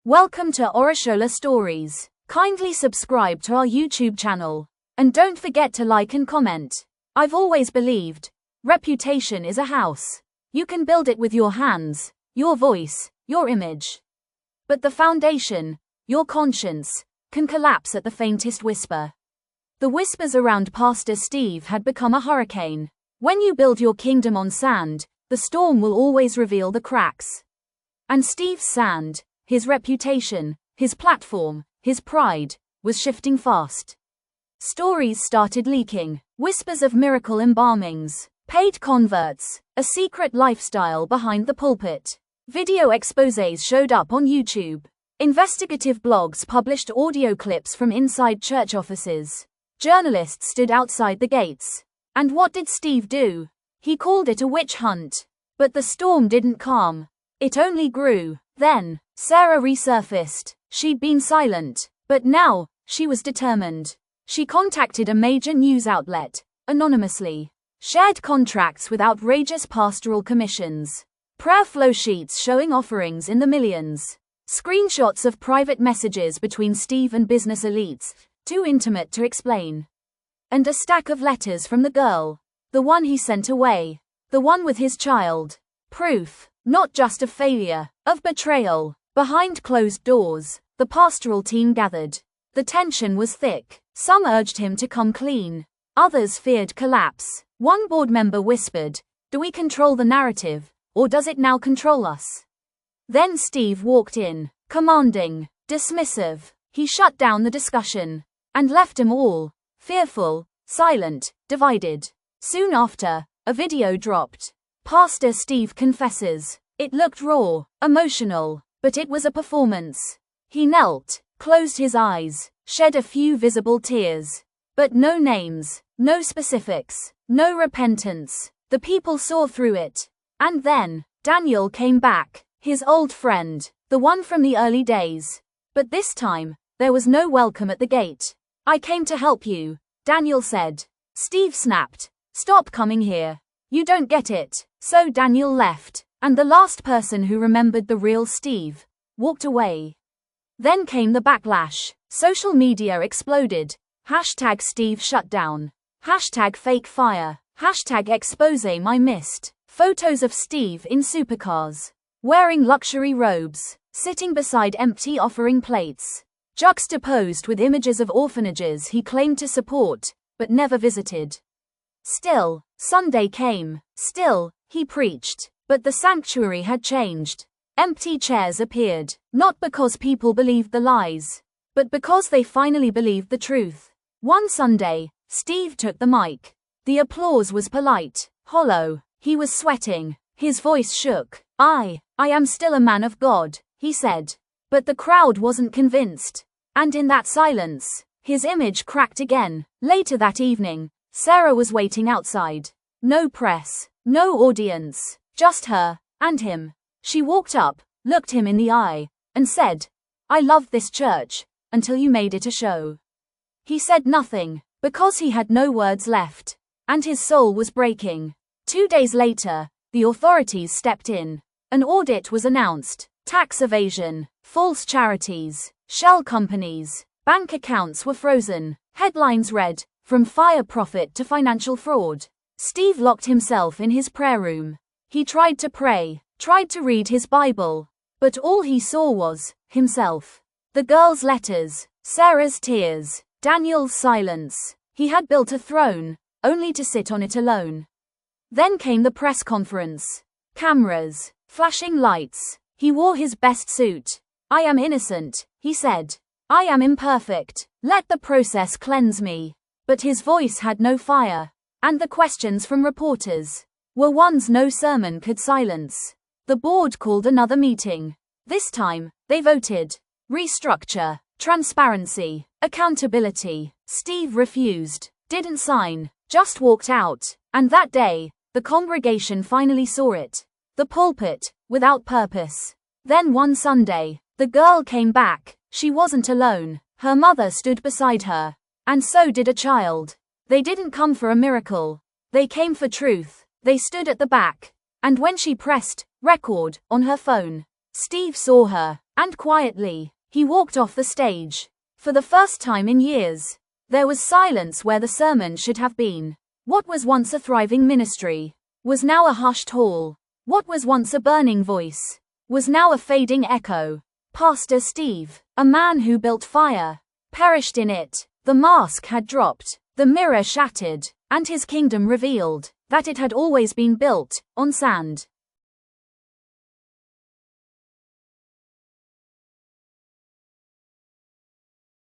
Welcome to Orashola Stories. Kindly subscribe to our YouTube channel. And don't forget to like and comment. I've always believed, reputation is a house. You can build it with your hands, your voice, your image. But the foundation, your conscience, can collapse at the faintest whisper. The whispers around Pastor Steve had become a hurricane. When you build your kingdom on sand, the storm will always reveal the cracks. And Steve's sand, his reputation, his platform, his pride, was shifting fast. Stories started leaking, whispers of miracle embalmings, paid converts, a secret lifestyle behind the pulpit. Video exposés showed up on YouTube. Investigative blogs published audio clips from inside church offices. Journalists stood outside the gates. And what did Steve do? He called it a witch hunt. But the storm didn't calm. It only grew. Then, Sarah resurfaced. She'd been silent, but now, she was determined. She contacted a major news outlet, anonymously. Shared contracts with outrageous pastoral commissions. Prayer flow sheets showing offerings in the millions. Screenshots of private messages between Steve and business elites, too intimate to explain. And a stack of letters from the girl. The one he sent away. The one with his child. Proof, not just of failure, of betrayal. Behind closed doors, the pastoral team gathered. The tension was thick. Some urged him to come clean. Others feared collapse. One board member whispered, "Do we control the narrative, or does it now control us?" Then Steve walked in, commanding, dismissive. He shut down the discussion. And left them all, fearful, silent, divided. Soon after, a video dropped. Pastor Steve confesses. It looked raw, emotional, but it was a performance. He knelt, closed his eyes, shed a few visible tears. But no names, no specifics, no repentance. The people saw through it. And then, Daniel came back, his old friend, the one from the early days. But this time, there was no welcome at the gate. "I came to help you," Daniel said. Steve snapped. "Stop coming here. You don't get it." So Daniel left, and the last person who remembered the real Steve walked away. Then came the backlash. Social media exploded. Hashtag Steve shutdown. Hashtag fake fire. Hashtag expose my missed. Photos of Steve in supercars, wearing luxury robes, sitting beside empty offering plates, juxtaposed with images of orphanages he claimed to support, but never visited. Still, Sunday came. Still, he preached. But the sanctuary had changed. Empty chairs appeared, not because people believed the lies, but because they finally believed the truth. One Sunday, Steve took the mic. The applause was polite, hollow. He was sweating. His voice shook. I am still a man of God," he said. But the crowd wasn't convinced. And in that silence, his image cracked again. Later that evening, Sarah was waiting outside. No press, no audience, just her and him. She walked up, looked him in the eye, and said, "I loved this church, until you made it a show." He said nothing, because he had no words left, and his soul was breaking. 2 days later, the authorities stepped in. An audit was announced. Tax evasion, false charities, shell companies, bank accounts were frozen. Headlines read, "From fire profit to financial fraud." Steve locked himself in his prayer room. He tried to pray, tried to read his Bible, but all he saw was himself. The girl's letters, Sarah's tears, Daniel's silence. He had built a throne, only to sit on it alone. Then came the press conference. Cameras, flashing lights. He wore his best suit. "I am innocent," he said. "I am imperfect. Let the process cleanse me." But his voice had no fire. And the questions from reporters were ones no sermon could silence. The board called another meeting. This time, they voted. Restructure, transparency, accountability. Steve refused, didn't sign, just walked out. And that day, the congregation finally saw it. The pulpit, without purpose. Then one Sunday, the girl came back. She wasn't alone. Her mother stood beside her. And so did a child. They didn't come for a miracle. They came for truth. They stood at the back. And when she pressed record on her phone, Steve saw her, And quietly, he walked off the stage. For the first time in years, there was silence where the sermon should have been. What was once a thriving ministry was now a hushed hall. What was once a burning voice was now a fading echo. Pastor Steve, a man who built fire, perished in it. The mask had dropped, the mirror shattered, and his kingdom revealed that it had always been built on sand.